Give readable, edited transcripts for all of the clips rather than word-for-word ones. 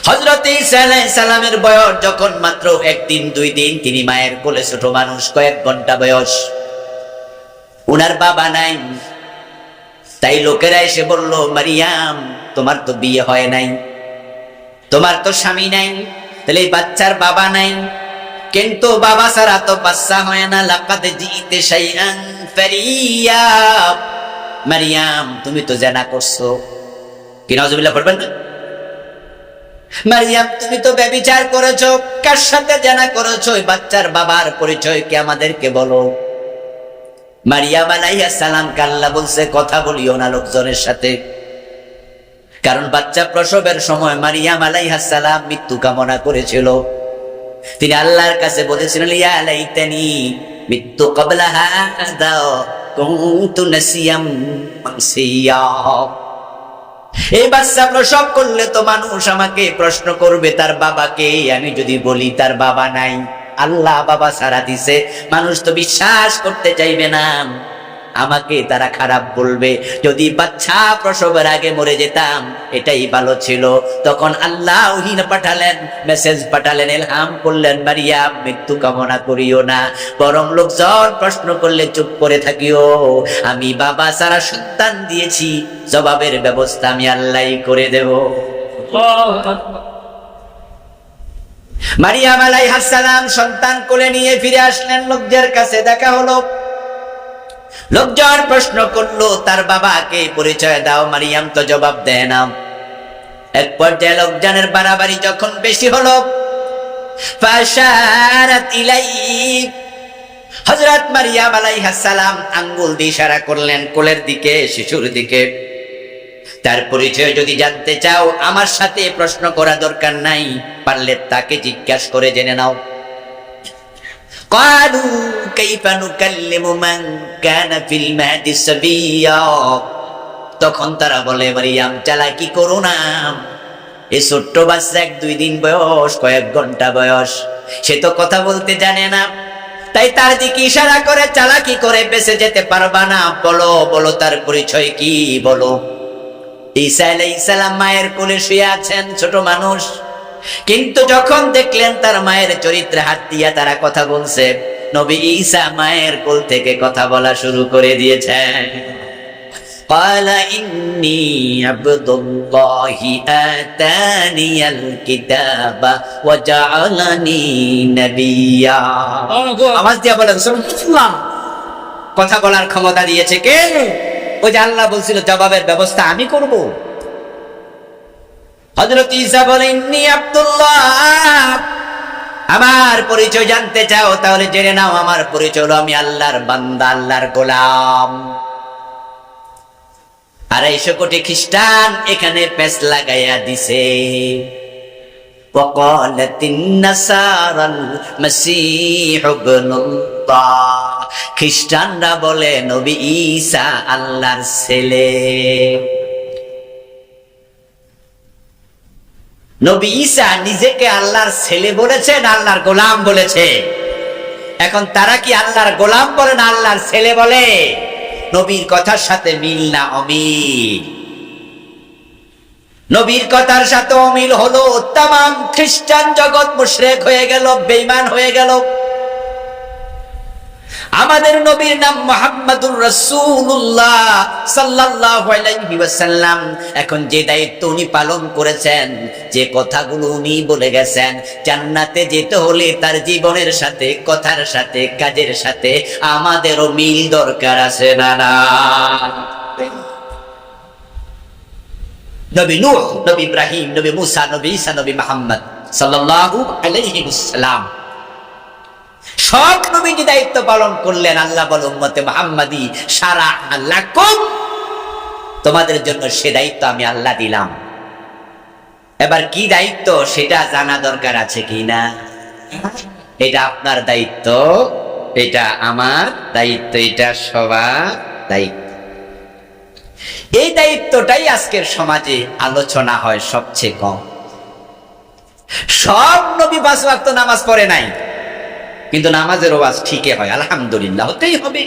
হযরত ঈসা আলাইহিস সালামের বয়স যখন মাত্র 1 দিন 2 দিন, তিনি মায়ের কোলে ছোট মানুষ, কয়েক ঘন্টা বয়স, উনার বাবা নাই। তাই লোকেরা এসে বলল, মারিয়াম তোমার তো বিয়ে হয় নাই, তোমার তো স্বামী নাই, তাহলে এই বাচ্চার বাবা নাই। কিন্তু বাবা ছাড়া তো বাচ্চা হয় না। লাকাদ জিতে শাইআন ফারিয়া, মারিয়াম তুমি তো জেনা করছো। কি নাউজুবিল্লাহ পড়বেন না? মারিয়াম তুমি তো ব্যভিচার করেছো, কার সাথে জেনা করেছো? এই বাচ্চার বাবার পরিচয় কি আমাদেরকে বলো। মারিয়াম আলাইহিস সালাম কে আল্লাহ বলছে, কথা বলিও না লোকজনের সাথে, কারণ বাচ্চা প্রসবের সময় মারিয়াম আলাইহিস সালাম মৃত্যু কামনা করেছিল। তিনি আল্লাহর কাছে বলেছিলেন, ইয়া লাইতানি মিত্তু ক্বাবলা হাদা কুনতু নাসিয়াম মানসিয়া। এই বাচ্চা প্রসব করলে তো মানুষ আমাকে প্রশ্ন করবে তার বাবাকে। আমি যদি বলি তার বাবা নাই, আল্লাহ বাবা ছাড়া দিছে, মানুষ তো বিশ্বাস করতে চাইবে না, আমাকে তারা খারাপ বলবে। যদি বাচ্চা প্রসবের আগে মরে যেতাম এটাই ভালো ছিল। তখন আল্লাহ ওহী পাঠালেন, মেসেজ পাঠালেন, ইলহাম করলেন, মারিয়াম মৃত্যু কামনা করিও না, বরং লোকজন প্রশ্ন করলে চুপ করে থাকিও। আমি বাবা ছাড়া সন্তান দিয়েছি, জবাবের ব্যবস্থা আমি আল্লাহই করে দেব। মারিয়াম আলাইহিস সালাম সন্তান কোলে নিয়ে ফিরে আসলেন, লোকদের কাছে দেখা হলো। লোকজন প্রশ্ন করলো, তার বাবাকে পরিচয় দাও। মারিয়াম তো জবাব দেয় না। এক পর্যায়ে লোকজনের বাড়াবাড়ি যখন বেশি হলো, ফাশারাত ইলাইহি, হযরত মারিয়াম আলাইহিস সালাম আঙ্গুল দিয়ে ইশারা করলেন কোলের দিকে, শিশুর দিকে। তার পরিচয় যদি জানতে চাও আমার সাথে প্রশ্ন করা দরকার নাই, পারলে তাকে জিজ্ঞাসা করে জেনে নাও। ক্বালু কাইফা নুকাল্লিমু মান কানা ফিল মাহদি সাবিয়্যা। তখন তারা বলে, মারিয়াম চালাকি করো না, এই ছোট্ট বাচ্চা 1-2 দিন বয়স, কয়েক ঘন্টা বয়স, সে তো কথা বলতে জানে না, তাই তার দিকে ইশারা করে চালাকি করে বেঁচে যেতে পারবা না। বলো বলো তার পরিচয় কি বলো। ঈসা আলাইহিস সালাম মায়ের কোলে শুয়ে আছেন, ছোট মানুষ, কিন্তু যখন দেখলেন তার মায়ের চরিত্রে হাত দিয়া তারা কথা বলছে, নবী ঈসা মায়ের কোল থেকে কথা বলা শুরু করে দিয়েছেন। ক্বালা ইন্নী আবদুল্লাহি আতানিয়াল কিতাবা ওয়া জাআলানি নাবিয়্যা। আওয়াজ দিয়া বলেন সুবহানাল্লাহ। কথা বলার ক্ষমতা দিয়েছে কে? ওই যে আল্লাহ বলছিল জবাবের ব্যবস্থা আমি করব। হযরত ঈসা বলেন, ইন্নী আব্দুল্লাহ, আমার পরিচয় জানতে চাও তাহলে জেনে নাও আমার পরিচয় হলো আমি আল্লাহর বান্দা, আল্লাহর গোলাম। 250 কোটি খ্রিস্টান এখানে পেঁচ লাগাইয়া দিছে। ওয়াকালাতিন নাসারাল মাসীহ ইবনুল্লাহ, খ্রিস্টানরা বলে নবী ঈসা আল্লাহর ছেলে। নবী ঈসা নিজেকে আল্লাহর ছেলে বলেছেন, আল্লাহর গোলাম বলেছে। এখন তারা কি আল্লাহর গোলাম বলে না আল্লাহর ছেলে বলে? নবীর কথার সাথে মিল না অমিল? নবীর কথার সাথে অমিল হলো, তামাম খ্রিস্টান জগৎ মুশরিক হয়ে গেল, বেঈমান হয়ে গেল। আমাদের নবীর নাম মুহাম্মাদুর রাসূলুল্লাহ সাল্লাল্লাহু আলাইহি ওয়াসাল্লাম। এখন যে দায়িত্ব উনি পালন করেছেন, যে কথাগুলো উনি বলে গেছেন, জান্নাতে যেতে হলে তার জীবনের সাথে, কথার সাথে, কাজের সাথে আমাদেরও মিল দরকার আছে না না? নবী নূহ, নবী ইব্রাহিম, নবী মুসা, নবী ঈসা, নবী মুহাম্মদ সাল্লাল্লাহু আলাইহি ওয়াসাল্লাম, সব নবী যে দায়িত্ব পালন করলেন, আল্লাহ বলে উম্মতে মুহাম্মাদি শারা'a লাকুম, তোমাদের জন্য সে দায়িত্ব আমি আল্লাহ দিলাম। এবার কি দায়িত্ব সেটা জানা দরকার আছে কিনা? এটা আপনার দায়িত্ব, এটা আমার দায়িত্ব, এটা সবার দায়িত্ব। এই দায়িত্বটাই আজকের সমাজে আলোচনা হয় সবচেয়ে কম। সব নবী 5 ওয়াক্ত নামাজ পড়ে নাই, কিন্তু নামাজের ওয়াজ ঠিকই হয়, আলহামদুলিল্লাহ, হতেই হবে,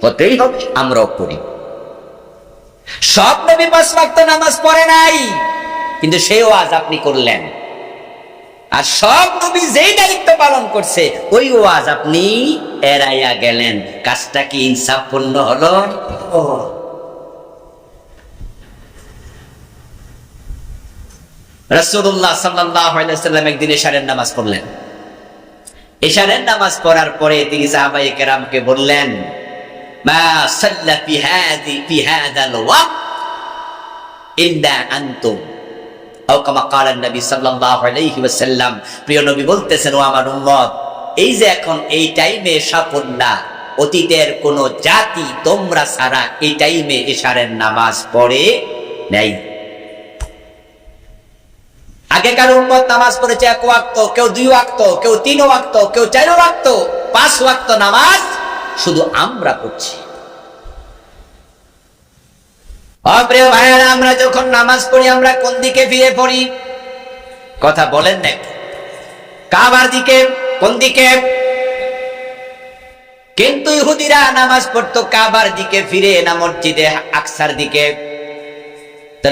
হতেই হবে, আমরাও পড়ি। সব নবী 5 ওয়াক্ত নামাজ পড়ে নাই, কিন্তু সেই ওয়াজ আপনি করলেন। আর সব নবী যেই দায়িত্ব পালন করছে ওই ওয়াজ আপনি এড়াইয়া গেলেন, কাজটা কি ইনসাফপূর্ণ হলো? রাসূলুল্লাহ সাল্লাল্লাহু আলাইহি ওয়াসাল্লাম একদিন ইশারের নামাজ পড়লেন। ইশারের নামাজ পড়ার পরে তিনি সাহাবায়ে কেরামকে বললেন, মা সাল্লা ফি হাযাল ওয়াক্ত ইল্লা আনতুম, আও কামা ক্বালা নবী সাল্লাল্লাহু আলাইহি ওয়াসাল্লাম। প্রিয় নবী বলতেছেন, ও আমার উম্মত, এই যে এখন এই টাইমে এশা পড়লা, অতীতের কোন জাতি তোমরা ছাড়া এই টাইমে ইশারের নামাজ পড়ে নাই। আগেকার উম্মত নামাজ পড়েছে 1 ওয়াক্ত, কেউ 2 ওয়াক্ত, কেউ 3 ওয়াক্ত, কেউ 4 ওয়াক্ত, 5 ওয়াক্ত নামাজ শুধু আমরা পড়ছি। প্রিয় ভাইয়েরা, আমরা যখন নামাজ পড়ি আমরা কোন দিকে ফিরে পড়ি? কথা বলেন না, কাবার দিকে? কোন দিকে? কিন্তু ইহুদিরা নামাজ পড়তো কাবার দিকে ফিরে, না মসজিদে আকসার দিকে?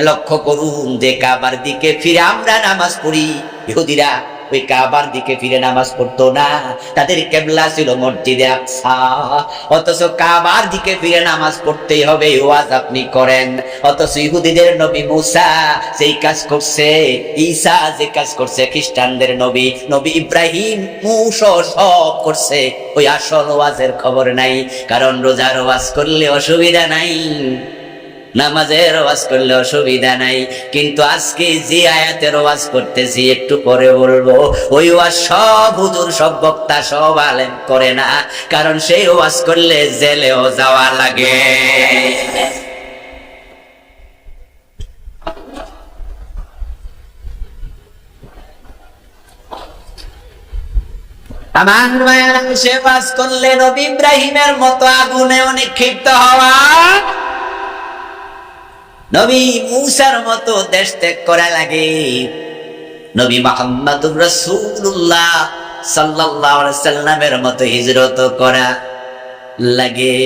লক্ষ্য করুন যে কাবার দিকে ফিরে আমরা নামাজ পড়ি, ইহুদিরা ওই কাবার দিকে ফিরে নামাজ পড়তো না, তাদের কিবলা ছিল মসজিদে আকসা। অথচ কাবার দিকে ফিরে নামাজ পড়তেই হবে, ওয়াজ আপনি করেন। অথচ ইহুদিদের নবী মুসা যেই কাজ করছে, ঈসা যে কাজ করছে, খ্রিস্টানদের নবী নবী ইব্রাহিম, মূসা সব করছে, ওই আসল ওয়াজের খবর নাই। কারণ রোজার ওয়াজ করলে অসুবিধা নাই, নামাজের ওয়াজ করলে অসুবিধা নাই, কিন্তু আজকে যে আয়াতের ওয়াজ করতেছি একটু পরে বলবো, ওই ওয়াজ সব হুজুর, সব বক্তা, সব আলেম করে না। কারণ সেই ওয়াজ করলে জেলেও যাওয়া লাগে। আমার মায়েরা, সে ওয়াজ করলে নবী ইব্রাহিমের মতো আগুনে নিক্ষিপ্ত হওয়া, নবী মূসার মতো দেশ ত্যাগ করা লাগে, নবী মুহাম্মদুর রাসূলুল্লাহ সাল্লাল্লাহু আলাইহি ওয়াসাল্লামের মতো হিজরত করা লাগে।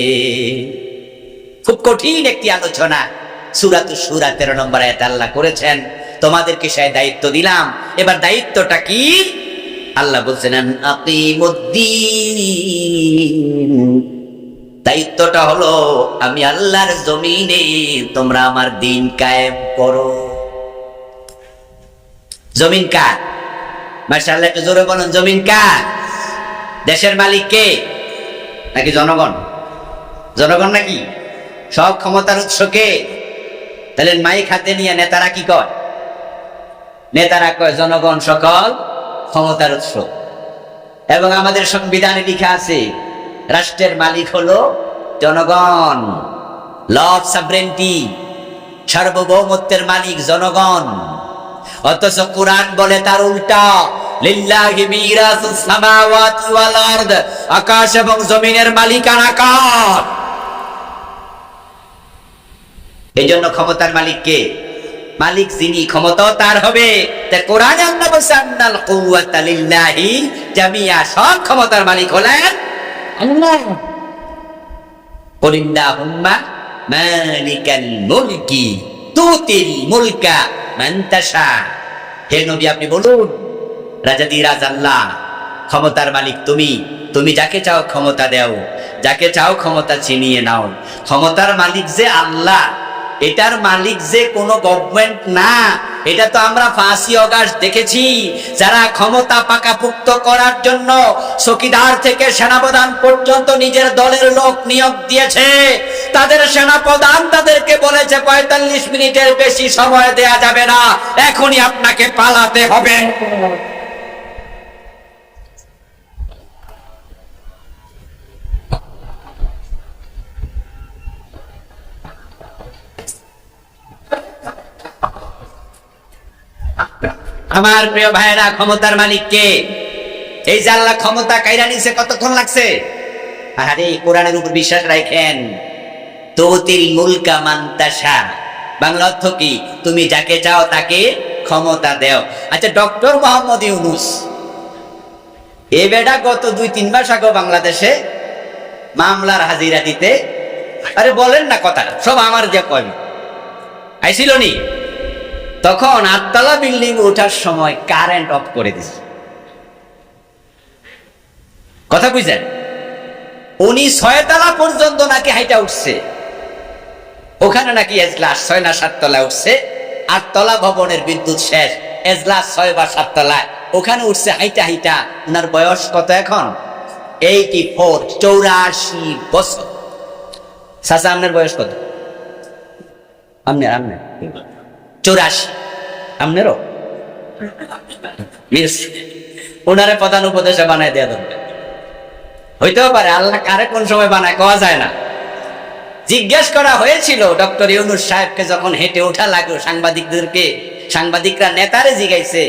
খুব কঠিন একটি আলোচনা। সূরাতুশ শূরা 13 নম্বর আয়াতে আল্লাহ করেছেন, তোমাদেরকে সেই দায়িত্ব দিলাম। এবার দায়িত্বটা কি? আল্লাহ বলছেন, আকিমুদ্দিন, দায়িত্বটা হলো আমি আল্লাহর জমিনে তোমরা আমার দিন কায়েম করো। জমিন কার? মাশাআল্লাহ, একটু জোরে বলুন, জমিন কার? দেশের মালিক কে? নাকি জনগণ? জনগণ নাকি? সব ক্ষমতার উৎস কে? তাহলে মাইক হাতে নিয়ে নেতারা কি কয়? নেতারা কয় জনগণ সকল ক্ষমতার উৎস। এবং আমাদের সংবিধানে লেখা আছে রাষ্ট্রের মালিক হলো জনগণ। ল অফ সাবরেন্টি, সার্বভৌমত্বের মালিক জনগণ। অথচ কোরআন বলে তার উল্টা, লিল্লাহি মিরাসুস সামাওয়াতি ওয়াল আরদ, আকাশ এবং জমিনের মালিকানা কার? এইজন্য ক্ষমতার মালিক কে? মালিক যিনি, ক্ষমতাও তার হবে। তাই কোরআনে আল্লাহ বলেছেন, আন্নাল কুওয়াতা লিল্লাহি জামিয়া, সব ক্ষমতার মালিক হলেন আল্লাহ। কুলিল্লাহুম্মা মালিকাল মুলকি তুতিল মুলকা মান তাশা। হে নবী, আপনি বলুন, রাজাদিরাজ আল্লাহ, ক্ষমতার মালিক তুমি, তুমি যাকে চাও ক্ষমতা দাও, যাকে চাও ক্ষমতা ছিনিয়ে নাও। ক্ষমতার মালিক যে আল্লাহ, এটার মালিক যে কোনো গভর্নমেন্ট না। এটা তো আমরা 5ই আগস্ট দেখেছি, যারা ক্ষমতা পাকাপোক্ত করার জন্য চৌকিদার থেকে সেনাপ্রধান পর্যন্ত নিজের দলের লোক নিয়োগ দিয়েছে, তাদের সেনাপ্রধান তাদেরকে বলেছে 45 মিনিটের বেশি সময় দেয়া যাবে না, এখনই আপনাকে পালাতে হবে। আমার প্রিয় ভাইয়েরা, ক্ষমতার মালিক কে? এই যে আল্লাহ ক্ষমতা কাইরা নিছে, কতক্ষণ লাগছে? আরে কোরআনের উপর বিশ্বাস রাখেন। তুতিল মুলকা মান তাশা, বাংলা অর্থ কি? তুমি যাকে চাও তাকে ক্ষমতা দাও। আচ্ছা, ডক্টর মোহাম্মদ ইউনূস, এ বেটা গত 2-3 মাস আগে বাংলাদেশে মামলার হাজিরা দিতে, আরে বলেন না কথা, সব আমার যে কয় আইছিল নি? তখন 8তলা বিল্ডিং ওঠার সময় কারেন্ট অফ করে দিছে। কথা বুঝলেন? উনি 6তলা পর্যন্ত নাকি হাইটা উঠছে, ওখানে নাকি এজলাস 6 না 7 তলায় উঠছে। 8তলা ভবনের বিদ্যুৎ শেষ, এজলাস 6 বা 7 তলায়, ওখানে উঠছে হাইটা হাইটা। উনার বয়স কত এখন? 84, 84 বছর। চাচা আপনার বয়স কত? আপনার 84, আপনারও? ওনারে প্রধান উপদেশে বানায় দেওয়া দরকার। হইতেও পারে, আল্লাহ কারে কোন সময় বানায় কোয়া যায় না। জিজ্ঞেস করা হয়েছিল ডক্টর ইউনূস সাহেবকে যখন হেঁটে ওঠা লাগলো সাংবাদিকদেরকে, সাংবাদিকরা নেতারে জিগাইছে,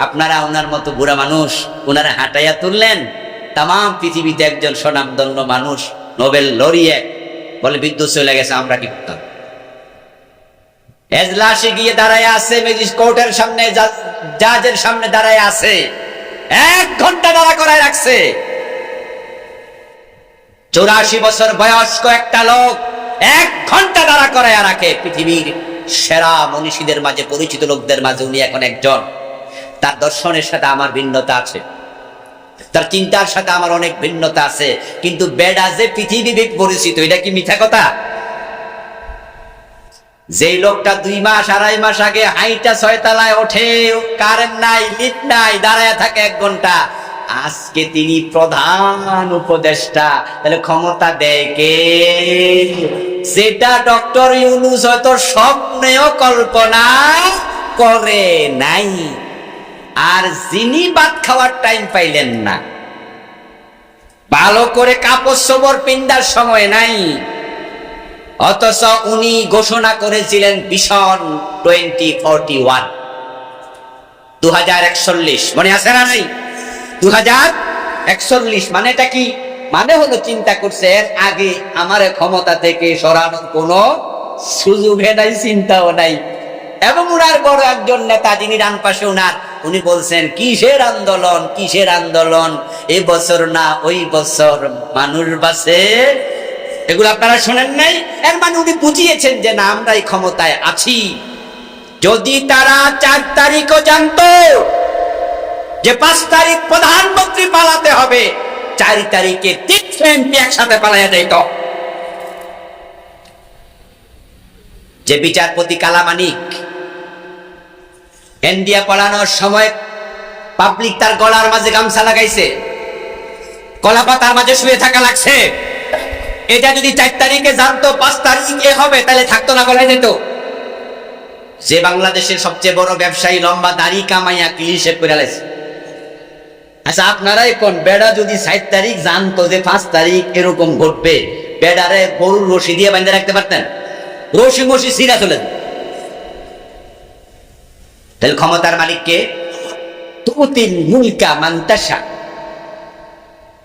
আপনারা ওনার মতো বুড়া মানুষ ওনারা হাঁটাইয়া তুললেন, তাম পৃথিবীতে একজন স্বনামধন্য মানুষ, নোবেল লরিয়েট, বলে বিদ্যুৎ চলে গেছে, আমরা কি করতাম? এজলাসে গিয়ে দাঁড়ায় আছে, ম্যাজিস্ট্রেটের সামনে, জাজের সামনে দাঁড়ায় আছে, 1 ঘন্টা দাঁড়া করায় রাখছে। 84 বছর বয়স্ক একটা লোক 1 ঘন্টা দাঁড়া করায় রাখে। পৃথিবীর সেরা মনীষীদের মাঝে, পরিচিত লোকদের মাঝে উনি এখন একজন। তার দর্শনের সাথে আমার ভিন্নতা আছে, তার চিন্তার সাথে আমার অনেক ভিন্নতা আছে, কিন্তু বেডা যে পৃথিবী পরিচিত, এটা কি মিথ্যা কথা? যেই লোকটা 2 মাস 2.5 মাস আগে হাইটা 6 তলায় ওঠে, কারেন্ট নাই, লিফট নাই, দাঁড়ায় থাকে 1 ঘন্টা, আজকে তিনি প্রধান উপদেষ্টা। তাহলে ক্ষমতা দেয় কে? সেটা ডক্টর ইউনূস হয়তো স্বপ্নেও কল্পনা করে নাই। আর যিনি ভাত খাওয়ার টাইম পাইলেন না, ভালো করে কাপড় চোপড় পিন্দার সময় নাই, অথচ উনি ঘোষণা করেছিলেন ভিশন 2041, 2041, মনে আছে না? নাই 2041 মানেটা কি? মানে হলো চিন্তা করছে এর আগে আমার ক্ষমতা থেকে সরানোর কোনো সুযোগ নাই, চিন্তাও নাই। এবং উনার বড় একজন নেতা, যিনি ডান পাশে উনার, উনি বলছেন কিসের আন্দোলন, কিসের আন্দোলন, এই বছর না ওই বছর মানুষ বাঁচে। এগুলো আপনারা শোনেন নাই? এর মানে উনি বুঝিয়েছেন যে না, আমরাই ক্ষমতায় আছি। যদি তারা 4 তারিখও জানতো যে 5 তারিখ প্রধানমন্ত্রী পালাতে হবে, 4 তারিখে 3 এমপি একসাথে পালাইয়া যাইত। যে বিচারপতি কালামানিক ইন্ডিয়া পালানোর সময় পাবলিক তার গলার মাঝে গামছা লাগাইছে, কলা পাতার মাঝে শুয়ে থাকা লাগছে, এটা যদি 4 তারিখে জানতো 5 তারিখে হবে, তাহলে থাকতো না, গলায় যেত। যে বাংলাদেশের সবচেয়ে বড় ব্যবসায়ী, লম্বা দাড়ি কামাইয়া ক্লিন শেভ করে লাইছে। আচ্ছা আপনারাই কোন, বেড়া যদি 4 তারিখ জানতো যে 5 তারিখ এরকম ঘটবে, বেড়ারে গরুর রশি দিয়ে বাঁধে রাখতে পারতেন? রশি মশি ছিঁড়া চলে। তাহলে ক্ষমতার মালিককে তুতিল মুলকা মান তাশা।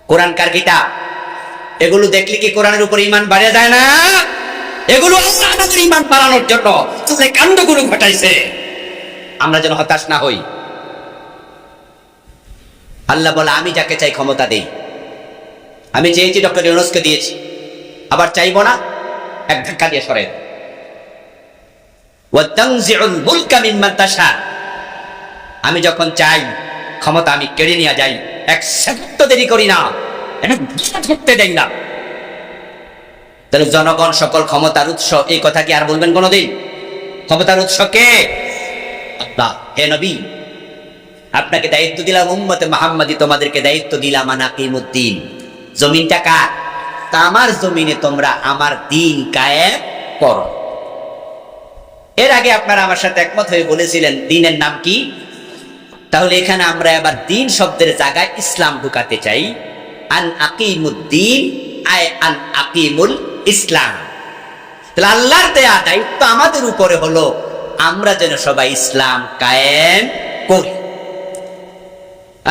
কোরআন কার কিতাব, এগুলো দেখলে কি কোরআনের উপর ঈমান বাড়ে যায় না? এগুলো আল্লাহ আমাদের ঈমান বাড়ানোর জন্য যে কাণ্ডগুলো ঘটাইছে, আমরা যেন হতাশ না হই। আল্লাহ বলে আমি যাকে চাই ক্ষমতা দেই। আমি চেয়েছি ডক্টর ইউনূসকে দিয়েছি, আবার চাইবো না, 1 ধাক্কা দিয়ে সরাই দেব। ওয়া তানজিউল মুলকা মিম্মান তাশা, আমি যখন চাই ক্ষমতা আমি কেড়ে নিয়ে যাই, 1 সেকেন্ড দেরি করি না, এটা ধরতে দেই না। তাহলে জনগণ সকল ক্ষমতার উৎস, এই কথা কি আর বলবেন কোনদিন? ক্ষমতার উৎস কে? আল্লাহ। হে নবী, আপনাকে দায়িত্ব দিলাম উম্মতে মুহাম্মাদি, তোমাদেরকে দায়িত্ব দিলাম আনাকিমুদ্দিন। জমিনটা কার? তা আমার জমিনে তোমরা আমার দিন কায়েম করো। এর আগে আপনারা আমার সাথে একমত হয়ে বলেছিলেন দিনের নাম কি? তাহলে এখানে আমরা এবার দিন শব্দের জায়গায় ইসলাম ঢুকাতে চাই। আন আকিমুদ্দিন আয় আন আকিমুল ইসলাম। তাহলে আল্লাহর দেয়া দায়িত্ব আমাদের উপরে হলো আমরা যেন সবাই ইসলাম কায়েম করি।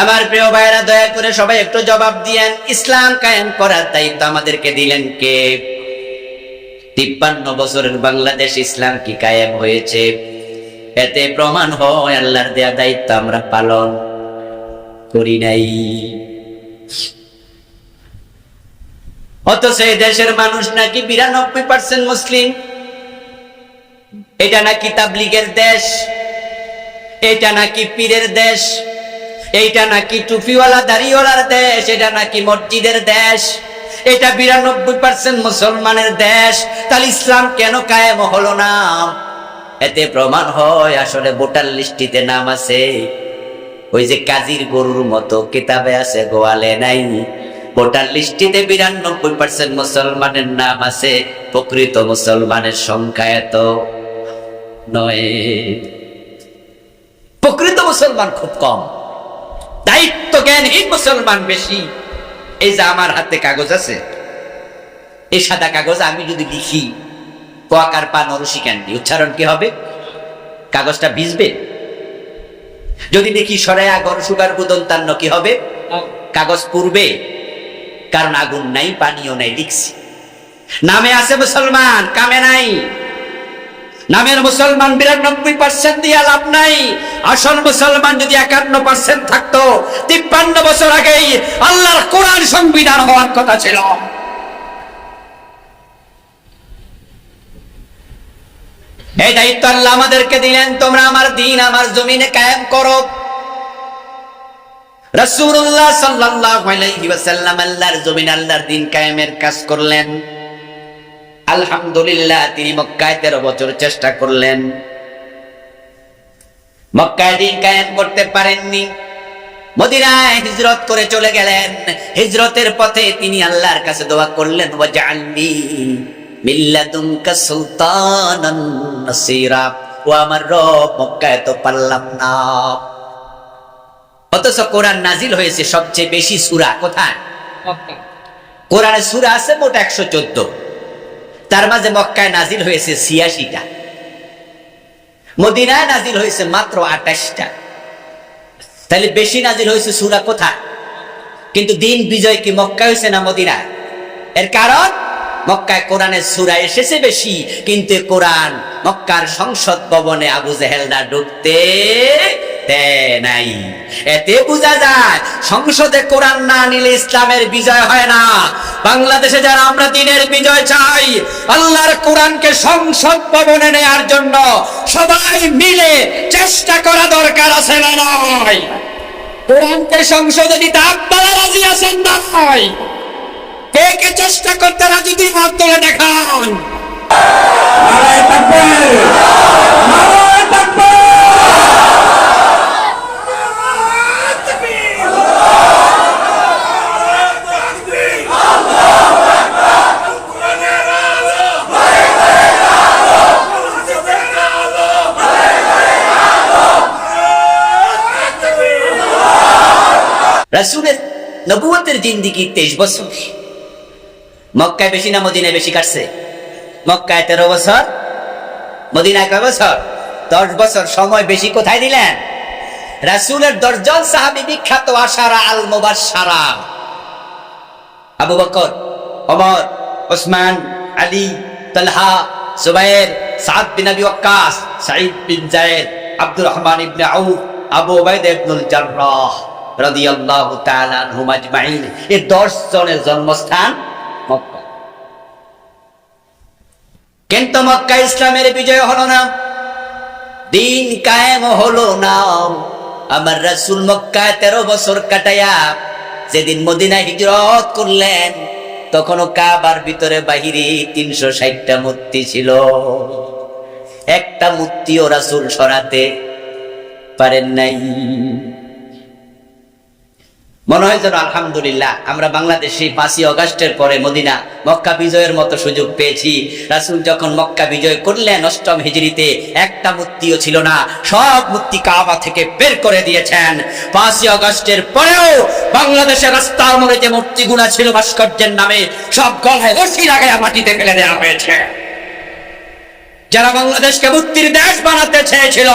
আমার প্রিয় ভাইরা, দয়া করে সবাই একটু জবাব দিয়েন, ইসলাম কায়েম করার দায়িত্ব আমাদেরকে দিলেন কে? 53 বছরের বাংলাদেশ ইসলাম কি কায়েম হয়েছে? এতে প্রমাণ হয় আল্লাহর দেয়া দায়িত্ব আমরা পালন করি নাই। অথচ এই দেশের মানুষ নাকি 92% মুসলিম। এটা নাকি তাবলীগের দেশ, এটা নাকি পীরের দেশ, এইটা নাকি টুপিওয়ালা দাড়িওয়ালার দেশ, এটা নাকি মসজিদের দেশ, এটা 92% মুসলমানের দেশ। তাহলে ইসলাম কেন কায়েম হলো না? এতে প্রমাণ হয় আসলে ভোটার লিস্টিতে নাম আছে, ওই যে কাজীর গরুর মতো কিতাবে আছে, গোয়ালে নাই। ভোটার লিস্টিতে 92% মুসলমানের নাম আছে, প্রকৃত মুসলমানের সংখ্যা এত নয়। প্রকৃত মুসলমান খুব কম, দায়িত্ব জ্ঞানহীন মুসলমান বেশি। এই যে আমার হাতে কাগজ আছে, এই সাদা কাগজ আমি যদি লিখি কোয়াকার পা নরসি ক্যান্ডি, উচ্চারণ কি হবে? কাগজটা ভিজবে। যদি দেখি সরায়া গর সুগার গুদন্তান্ন, কি হবে? কাগজ পুড়বে, কারণ আগুন নাই, পানিও নাই, লিখছি। নামে আছে মুসলমান, কামে নাই। নামের মুসলমান 92% দিয়ে লাভ নাই। আসল মুসলমান যদি 51% থাকতো, 53 বছর আগেই আল্লাহর কোরআন সংবিধান হওয়ার কথা ছিল। এই দায়িত্ব আল্লাহ আমাদেরকে দিলেন, তোমরা আমার দ্বীন আমার জমিনে কায়েম করো। রাসূলুল্লাহ সাল্লাল্লাহু আলাইহি ওয়াসাল্লাম আল্লাহর জমিনে আল্লাহর দ্বীন কায়েমের কাজ করলেন। আলহামদুলিল্লাহ, তিনি মক্কায় 13 বছর চেষ্টা করলেন, মক্কায় দ্বীন কায়েম করতে পারেননি। মদিনায় হিজরত করে চলে গেলেন। হিজরতের পথে তিনি আল্লাহর কাছে দোয়া করলেন, ওয়াজআলনি মিল্লাদুনকা সুলতানান নাসীরা। ও আমার রব, মক্কায় তো পারলাম না, অথচ কোরআন নাজিল হয়েছে সবচেয়ে বেশি সূরা কোথায়? মক্কা। কোরআনে সূরা আছে মোট 114, তার মাঝে মক্কায় নাজিল হয়েছে 86টা, মদিনায় নাজিল হয়েছে মাত্র 28টা। তাহলে বেশি নাজিল হয়েছে সূরা কোথায়? কিন্তু দিন বিজয় কি মক্কা হয়েছে না মদিনায়? এর কারণ মক্কায় কোরআনের সূরা এসেছে বেশি, কিন্তু কোরআন মক্কার সংসদ ভবনে আবু জেহেলরা ঢুকতে দেয় নাই। এতে বোঝা যায় সংসদে কোরআন না নিলে ইসলামের বিজয় হয় না। বাংলাদেশে যারা আমরা দিনের বিজয় চাই, আল্লাহর কোরআনকে সংসদ ভবনে নেয়ার জন্য সবাই মিলে চেষ্টা করা দরকার আছে না নয়? কোরআনকে সংসদে দিতে আপনারা রাজি আছেন না নয়? কে কে চেষ্টা করতে রাজি, দুই হাত তুলে দেখান। নারায়ে তাকবীর, নারায়ে তাকবীর। রাসূলের নবুয়তের জিন্দেগি 23 বছর। মক্কায় বেশি না মদিনায় বেশি কাটছে? মক্কায় 13 বছর, মদিনায় কয় বছর? 10 বছর। সময় বেশি কোথায় দিলেন? রাসূলের 10 জন সাহাবী বিখ্যাত আশারা আল মুবাশশারা, আবু বকর, ওমর, ওসমান, আলী, তালহা, জুবায়ের, সাদ বিন আবি ওয়াক্কাস, সাঈদ বিন যায়েদ, আব্দুর রহমান ইবনে আউফ, আবু উবাইদা ইবনুল জাররাহ রাদিয়াল্লাহু তাআলা আনহুম আজমাইন। এই 10 জনের জন্মস্থান মক্কা। কিন্তু মক্কা ইসলামের বিজয় হলো না, দিন কায়েম হলো না। আমার রাসূল মক্কায় 13 বছর কাটায়া যেদিন মদিনায় হিজরত করলেন, তখনও কাবার ভিতরে বাহিরে 360টা মূর্তি ছিল। একটা মূর্তিও রাসূল সরাতে পারেন নাই। মনে হয় যেন আলহামদুলিল্লাহ আমরা বাংলাদেশে 5ই আগস্টের পরে মদিনা মক্কা বিজয়ের মতো সুযোগ পেয়েছি। রাসূল যখন মক্কা বিজয় করলেন 8ম হিজরিতে, একটা মূর্তিও ছিল না, সব মূর্তি কাবা থেকে বের করে দিয়েছেন। 5ই আগস্টের পরেও বাংলাদেশের রাস্তার মোড়ে যে মূর্তিগুলো ছিল ভাস্কর্যের নামে, সব গলায় রশি লাগায়া মাটিতে ফেলে দেওয়া হয়েছে। যারা বাংলাদেশকে মূর্তির দেশ বানাতে চেয়েছিল,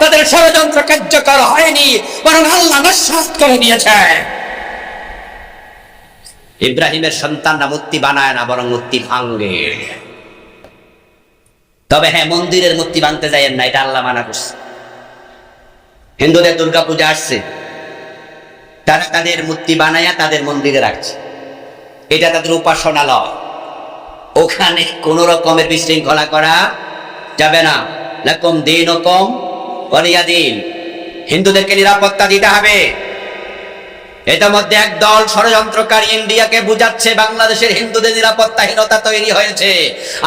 তাদের ষড়যন্ত্র কার্যকর হয়নি, বরং আল্লাহ নস্যাৎ করে দিয়েছে। ইব্রাহিমের সন্তানরা মূর্তি বানায় না, বরং মূর্তি ভাঙে। তবে হ্যাঁ, মন্দিরের মূর্তি ভাঙতে যাইয়েন না, এটা আল্লাহ মানা করছে। হিন্দুদের দুর্গা পূজা আসছে, তারা তাদের মূর্তি বানায়া তাদের মন্দিরে রাখছে, এটা তাদের উপাসনালয়। ওখানে কোন রকমের বিশৃঙ্খলা করা যাবে না। লাকুম দীনুকুম ওয়ালিয়া দীন। হিন্দুদেরকে নিরাপত্তা দিতে হবে। ইতিমধ্যে এক দল ষড়যন্ত্রকারী ইন্ডিয়াকে বুঝাচ্ছে বাংলাদেশের হিন্দুদের নিরাপত্তাহীনতা তৈরি হয়েছে।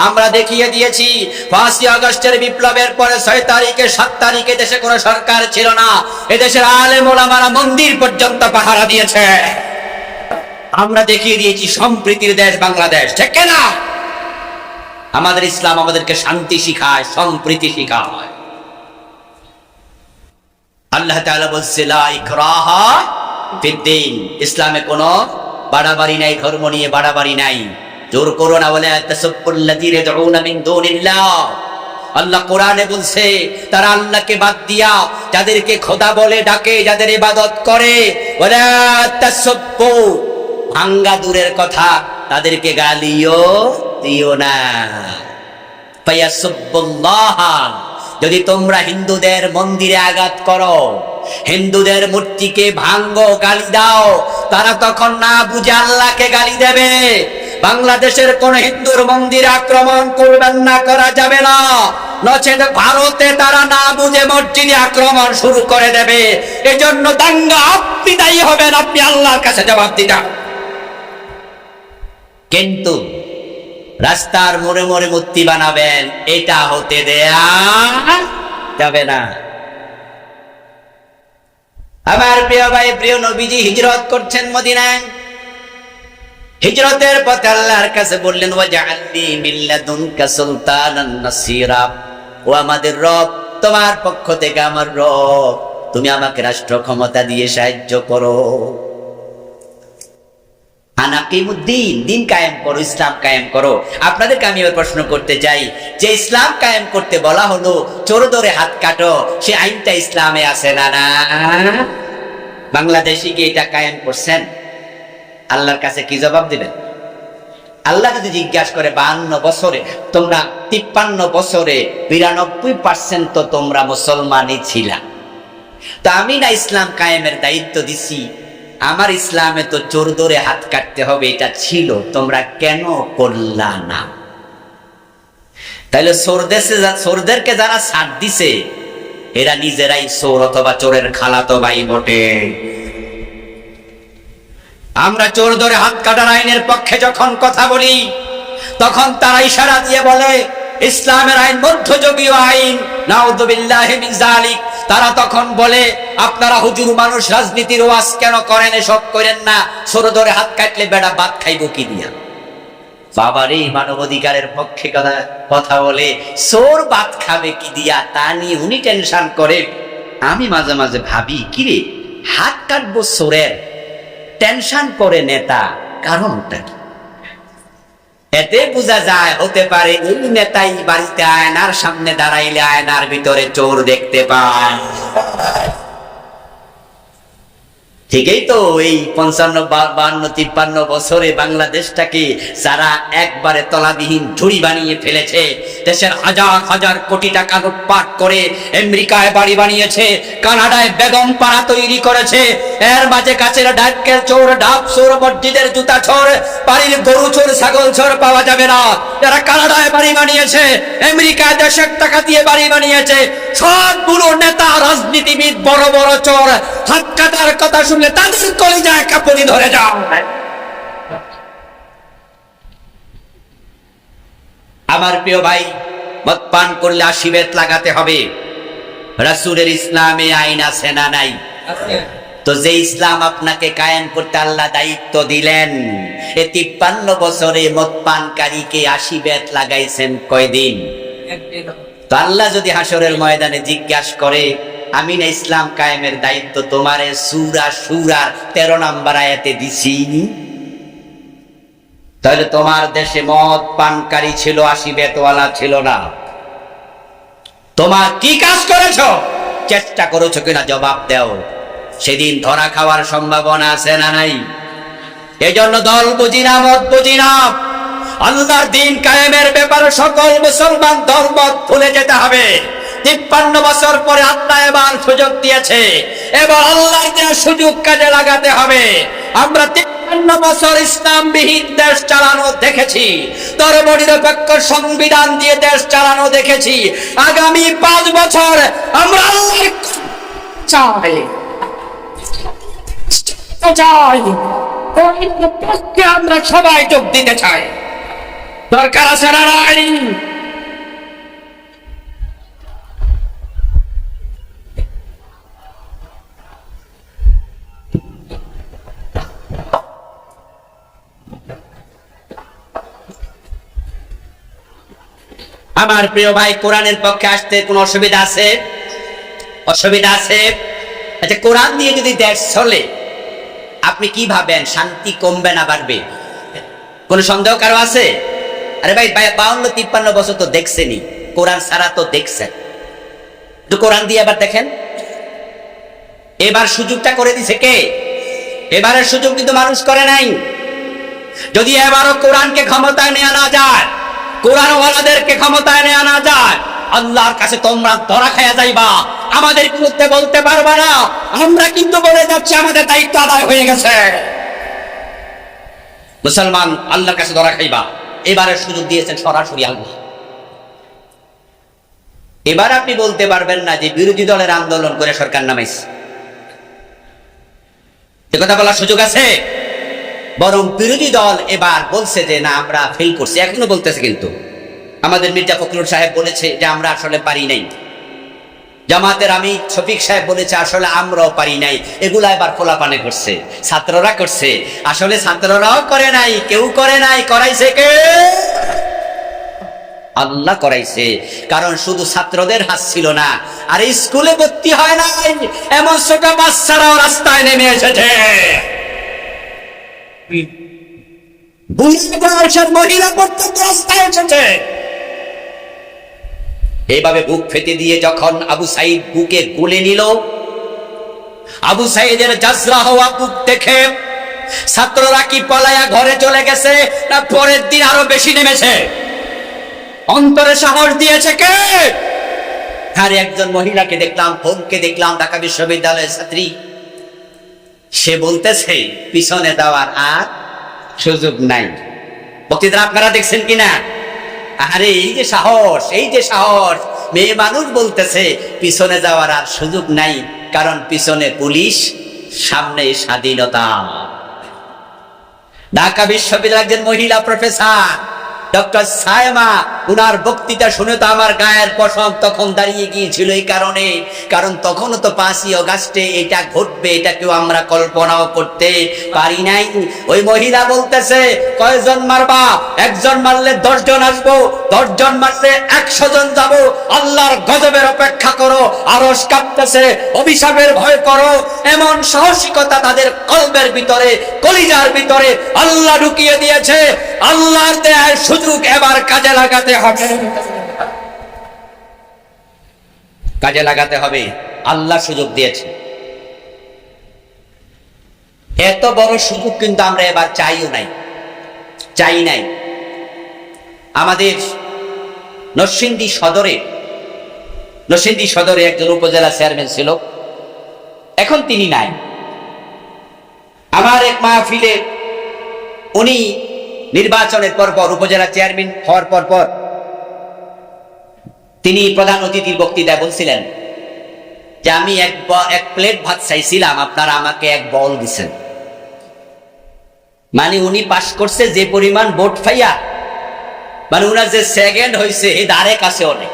আমরা দেখিয়ে দিয়েছি ৫ই আগস্টের বিপ্লবের পরে ৬ তারিখে ৭ তারিখে দেশে কোনো সরকার ছিল না, এদেশের আলেম ওলামারা মন্দির পর্যন্ত পাহারা দিয়েছে। আমরা দেখিয়ে দিয়েছি সম্প্রীতির দেশ বাংলাদেশ, ঠিক না? আমাদের ইসলাম আমাদেরকে শান্তি শিখায়, সম্প্রীতি শিখায়। আল্লাহ তাআলা বলছে লা ইকরাহা ফিদ্দীন, ইসলামে কোনো বাড়াবাড়ি নাই, ধর্ম নিয়ে বাড়াবাড়ি নাই, জোর করো না। বলে তাসাব্বুল্লাযীনা ইয়াদউনা মিন দুনিল্লাহ, আল্লাহ কোরআনে বলছে তারা আল্লাহকে বাদ দিয়া যাদেরকে খোদা বলে ডাকে, যাদের ইবাদত করে, ওয়ালা তাসাব্বু, ভাঙ্গা দূরের কথা, তাদেরকে গালিও দিও না। ফায়াসুব্বুল্লাহ, যদি তোমরা হিন্দুদের মন্দিরে আঘাত করো, হিন্দুদের মূর্তিকে ভাঙ্গো, গালি দাও, তারা তখন না বুঝে আল্লাহকে গালি দেবে। বাংলাদেশের কোন হিন্দুর মন্দিরে আক্রমণ করবেন না, করা যাবে না, নচেত ভারতে তারা না বুঝে মসজিদে আক্রমণ শুরু করে দেবে। এজন্য দাঙ্গা আপনি দায়ী হবেন, আপনি আল্লাহর কাছে জবাব দিতে। কিন্তু রাস্তার মোড়ে মোড়ে মূর্তি বানাবেন, এটা হতে দেয়া যাবে না। আমার প্রিয় ভাই, প্রিয় নবীজি হিজরত করছেন মদিনায়। হিজরতের পথে আল্লাহর কাছে বললেন ওয়াজআলনি মিন লাদুনকা সুলতানান নাসীরা, ও আমাদের রব, তোমার পক্ষ থেকে আমার রব, তুমি আমাকে রাষ্ট্র ক্ষমতা দিয়ে সাহায্য করো। আনাকিমুদ্দিন, দিন কায়েম করো, ইসলাম কায়েম করো। আপনাদেরকে আমি এবার প্রশ্ন করতে চাই, যে ইসলাম কায়েম করতে বলা হলো, চোর ধরে হাত কাটো, সে আইনটা ইসলামে আছে না? না, বাংলাদেশি কি এটা কায়েম করছেন? আল্লাহর কাছে কি জবাব দিবেন? আল্লাহ যদি জিজ্ঞাসা করে 52 বছরে তোমরা, 53 বছরে 92% তো তোমরা মুসলমানই ছিলা, তো আমি না ইসলাম কায়েমের দায়িত্ব দিছি, আমার ইসলামে তো চোর ধরে হাত কাটতে হবে এটা ছিল, তোমরা কেন করলা না? তাহলে চোরদেরকে যারা ছাড় দিছে এরা নিজেরাই চোর অথবা চোরের খালাতো ভাই বটে। আমরা চোর ধরে হাত কাটার আইনের পক্ষে যখন কথা বলি, তখন তারা ইশারা দিয়ে বলে ইসলামের আইন মধ্যযুগীয় আইন, নাউযুবিল্লাহি মিন যালিক। তারা তখন বলে আপনারা হুজুর মানুষ, রাজনীতির ওয়াজ কেন করেন, এসব করেন না, চোর ধরে হাত কাটলে বেড়া ভাত খাইব কি দিয়া? বাবারে, মানবাধিকারের পক্ষে কথা বলে, চোর ভাত খাবে কি দিয়া তা নিয়ে উনি টেনশন করে। আমি মাঝে মাঝে ভাবি, কিরে হাত কাটবো চোরের, টেনশন করে নেতা, কারণটা কি? এতে বোঝা যায় হতে পারে এই নেতাই বাড়িতে আয়নার সামনে দাঁড়াইলে আয়নার ভিতরে চোর দেখতে পায়। ঠিকই তো, এই 55, 52, 53 বছরে বাংলাদেশটাকে যারা একবারে তলাবিহীন ঝুড়ি বানিয়ে ফেলেছে, দেশের হাজার হাজার কোটি টাকা লুটপাট করে আমেরিকায় বাড়ি বানিয়েছে, কানাডায় বেগম পাড়া তৈরি করেছে, এর মাঝে কাছের ডাকের চোর, ডাব চোর, মসজিদের জুতা চোর, বাড়ির গরু চোর, ছাগল চোর পাওয়া যাবে না। যারা কানাডায় বাড়ি বানিয়েছে, আমেরিকায় দেশের টাকা দিয়ে বাড়ি বানিয়েছে, সবগুলো নেতা, রাজনীতিবিদ, বড় বড় চোর। হাত কাটার কথা শুনলে তাদের কলিজায় কাঁপুনি ধরে যাও। আমার প্রিয় ভাই, মদ পান করলে 80 বেত লাগাতে হবে। রাসূলের ইসলামে আইন আছে না নাই? তো যে ইসলাম আপনাকে কায়েম করতে আল্লাহ দায়িত্ব দিলেন, এ 53 বছরে মদ পানকারীকে 80 বেত লাগাইছেন কয়দিন? তো আল্লাহ যদি হাসরের ময়দানে জিজ্ঞাসা করে, আমি না ইসলাম কায়েমের দায়িত্ব তোমারে সূরা সূরার 13 নম্বর আয়াতে দিছি, তাহলে তোমার দেশে মদ পানকারী ছিল, 80 বেতওয়ালা ছিল না? তোমার কি কাজ করেছো, চেষ্টা করেছো কিনা জবাব দাও। সেদিন ধরা খাওয়ার সম্ভাবনা আছে না নাই? এজন্য দল বুঝি না, মত বুঝি না, আল্লাহর দ্বীন কায়েমের ব্যাপারে সকল মুসলমান ধর্ম ভুলে যেতে হবে। 53 বছর পরে আল্লাহ এবার সুযোগ দিয়েছে, এবার আল্লাহর দেওয়া সুযোগ কাজে লাগাতে হবে। আমরা 53 বছর ইসলামবিহীন দেশ চালানো দেখেছি, ধর্মনিরপেক্ষ সংবিধান দিয়ে দেশ চালানো দেখেছি। আগামী 5 বছর আমরা আল্লাহর চাই চাই পক্ষে আমরা সবাই যোগ দিতে চাই। দরকার আছে না নাই? আমার প্রিয় ভাই, কোরআনের পক্ষে আসতে কোনো অসুবিধা আছে? অসুবিধা আছে? আচ্ছা, কোরআন দিয়ে যদি দেশ চলে, আপনি কি ভাবেন শান্তি কমবে না বাড়বে? কোন সন্দেহ কারো আছে? আরে ভাই, 52-53 বছর তো দেখছেনই, কোরআন ছাড়া তো দেখছেন, তো কোরআন দিয়ে এবার দেখেন। এবার সুযোগটা করে দিছে কে? এবারের সুযোগ কিন্তু মানুষ করে নাই। যদি এবারও কোরআনকে ক্ষমতায় নিয়ে আনা যায়, কোরআন ওয়ালাদেরকে ক্ষমতায় নিয়ে আনা যায়, আল্লাহর কাছে তোমরা ধরা খায়া যাইবা, আমাদের বিরুদ্ধে বলতে পারবা না। আমরা কিন্তু বলে যাচ্ছি আমাদের দায়িত্ব আদায় হয়ে গেছে। মুসলমান আল্লাহর কাছে ধরা খাইবা। এবারের সুযোগ দিয়েছেন সরাসরি আল্লাহ। এবার আপনি বলতে পারবেন না যে বিরোধী দলের আন্দোলন করে সরকার নামাইছে, এ কথা বলার সুযোগ আছে? বরং বিরোধী দল এবার বলছে যে না, আমরা ফেল করছি। এখনো বলতেছে, কিন্তু আমাদের মির্জা ফখরুল সাহেব বলেছে যে আমরা আসলে পারি নাই। জামাতের আমির শফিক সাহেব বলেছে আসলে আমরাও পারি নাই। এগুলা এবার খোলাপানে করছে, ছাত্ররা করছে। আসলে ছাত্ররাও করে নাই, কেউ করে নাই, করাইছে কে? আল্লাহ করাইছে। কারণ শুধু ছাত্রদের হাত ছিল না, আর স্কুলে ভর্তি হয় নাই এমন ছোট বাচ্চারাও রাস্তায় নেমে এসেছে। মহিলা পর্যন্ত রাস্তায় এসেছে। এইভাবে বুক ফেটে দিয়ে যখন আবু সাইদ বুকে গুলে নিল, আবু সাইদের জাজরা হওয়া বুক দেখে ছাত্ররা কি পলায়া ঘরে চলে গেছে, না পরের দিন আরো বেশি নেমেছে? অন্তরে সাহস দিয়েছে কে? আর একজন মহিলাকে দেখলাম, বোনকে দেখলাম, ঢাকা বিশ্ববিদ্যালয়ের ছাত্রী, সে বলতেছে পিছনে দেওয়ার আর সুযোগ নাই। বক্তৃতা আপনারা দেখছেন কিনা? আরে এই যে সাহস, এই যে সাহস! মেয়ে মানুষ বলতেছে পিছনে যাওয়ার আর সুযোগ নাই, কারণ পিছনে পুলিশ, সামনে স্বাধীনতা। ঢাকা বিশ্ববিদ্যালয়ের একজন মহিলা প্রফেসর ডক্টর সায়মা, উনার বক্তৃতা শুনে তো আমার গায়ের পশম তখন দাঁড়িয়ে গিয়েছিল। এই কারণে, কারণ তখনও তো 5ই অগাস্টে এটা ঘটবে, এটা কেউ আমরা কল্পনাও করতে পারি নাই। ওই মহিলা বলতেছে কয়জন মারবা? একজন মারলে 10 জন আসবো, 10 জন মারলে 100 জন যাবো। আল্লাহর গজবের অপেক্ষা করো। আরশ কাঁপতেছে, অভিশাপের ভয় করো। এমন সাহসিকতা তাদের কলবের ভিতরে, কলিজার ভিতরে আল্লাহ ঢুকিয়ে দিয়েছে। আল্লাহর দেয়ার সুযোগ এবার কাজে লাগাতে হবে, কাজে লাগাতে হবে। আল্লাহ সুযোগ দিয়েছে, এত বড় সুযোগ কিন্তু আমরা এবার চাইও নাই, চাই নাই। আমাদের নরসিংদী সদরে একজন উপজেলা চেয়ারম্যান ছিল, এখন তিনি নাই। আমার এক মাহফিলে উনি নির্বাচনের পর উপজেলা চেয়ারম্যান হওয়ার পর তিনি প্রধান অতিথির বক্তৃতায় বলছিলেন যে আমি এক প্লেট ভাত চাইছিলাম, আপনারা আমাকে এক বল দিচ্ছেন। মানে উনি পাশ করছে যে পরিমাণ ভোট পাইয়া, মানে উনার যে সেকেন্ড হয়েছে এই ধারে কাছে অনেক।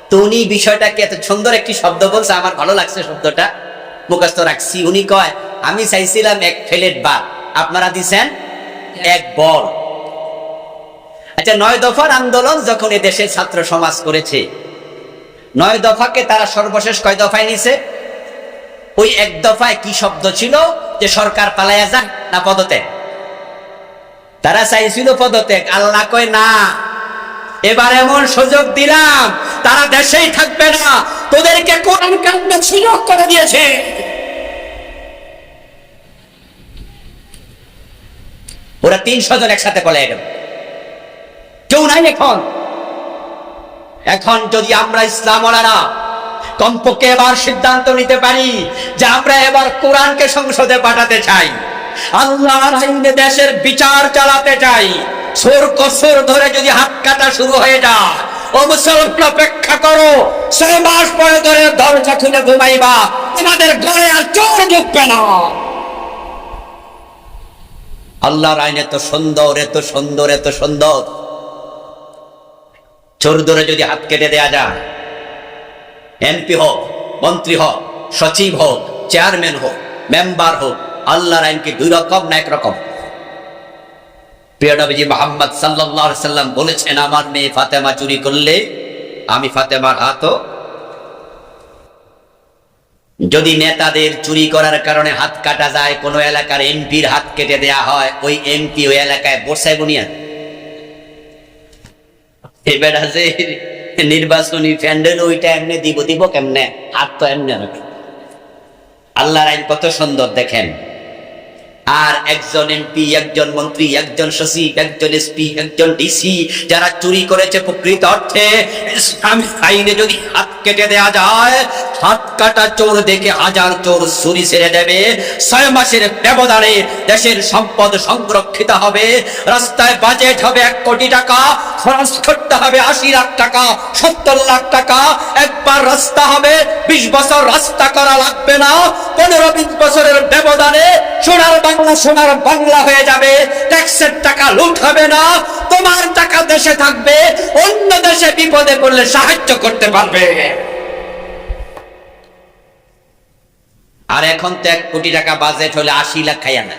তো উনি বিষয়টাকে এত সুন্দর একটি শব্দ বলছে, আমার ভালো লাগছে শব্দটা, মুখস্থ রাখছি। উনি কয় আমি চাইছিলাম এক প্লেট ভাত, আপনারা দিচ্ছেন এক বল। আচ্ছা, 9 দফার আন্দোলন যখন এ দেশের ছাত্র সমাজ করেছে, 9 দফাকে তারা সর্বশেষ কয় দফায় নিছে? ওই এক দফায় কি শব্দ ছিল? যে সরকার পালাইয়া যাক না পদত্যাগ। তারা চাইছিল পদত্যাগ। আল্লাহ কয় না, এবার এমন সুযোগ দিলাম তারা দেশেই থাকবে না, তোদেরকে কোরআন কান্না সুযোগ করে দিয়েছে। ওরা 300 জন একসাথে পলাইয়া গেল, কেউ নাই এখন। এখন যদি আমরা ইসলাম ওলারা কমপক্ষে এবার সিদ্ধান্ত নিতে পারি যে আমরা এবার কোরআনকে সংসদে পাঠাতে চাই, আল্লাহর আইনে দেশের বিচার চালাতে চাই, সোর কসর ধরে যদি হাত কাটা শুরু হয়ে যায়, ও মুসলমান অপেক্ষা করো, 6 মাস পরে ধরে দরজা খুলে ঘুমাইবা, তোমাদের ঘরে আর চোর ঢুকবে না। আল্লাহর আইন এত সুন্দর, এত সুন্দর, এত সুন্দর। চোর ধরে যদি হাত কেটে দেয়া যায়, এমপি হোক, মন্ত্রী হোক, সচিব হোক, চেয়ারম্যান হোক, মেম্বার হোক, আল্লাহর আইন কি 2 রকম না 1 রকম? প্রিয় নবীজি মুহাম্মদ সাল্লাল্লাহু আলাইহি সাল্লাম বলেছেন, আমার মেয়ে ফাতেমা চুরি করলে আমি ফাতেমার হাতও। যদি নেতাদের চুরি করার কারণে হাত কাটা যায়, কোন এলাকার এমপির হাত কেটে দেয়া হয়, ওই এমপি ওই এলাকায় বসায় বুনিয়া এবার আছে নির্বাচনী প্যান্ডেল, ওইটা এমনি দিব কেমনে, হাত তো এমনি রাখে। আল্লাহর আইন কত সুন্দর দেখেন। আর একজন এমপি, একজন মন্ত্রী, একজন সচিব, একজন এসপি, একজন ডিসি যারা চুরি করেছে প্রকৃত অর্থে ইসলামী আইনে যদি হাত কেটে দেয়া যায়, হাত কাটা চোর দেখে 1000 চোর চুরি ছেড়ে দেবে। 6 মাসের ব্যবধানে দেশের সম্পদ সংরক্ষিত হবে। রাস্তায় বাজেট হবে 1 কোটি টাকা, খরচ করতে হবে 80 লাখ টাকা, 70 লাখ টাকা। একবার রাস্তা হবে, 20 বছর রাস্তা করা লাগবে না। 15-20 বছরের ব্যবধানে সোনার বাংলা হয়ে যাবে। ট্যাক্সের টাকা লুট হবে না, তোমার টাকা দেশে থাকবে, অন্য দেশে বিপদে পড়লে সাহায্য করতে পারবে। আর এখন তো 1 কোটি টাকা বাজেট হলে 80 লাখ খাইয়া না।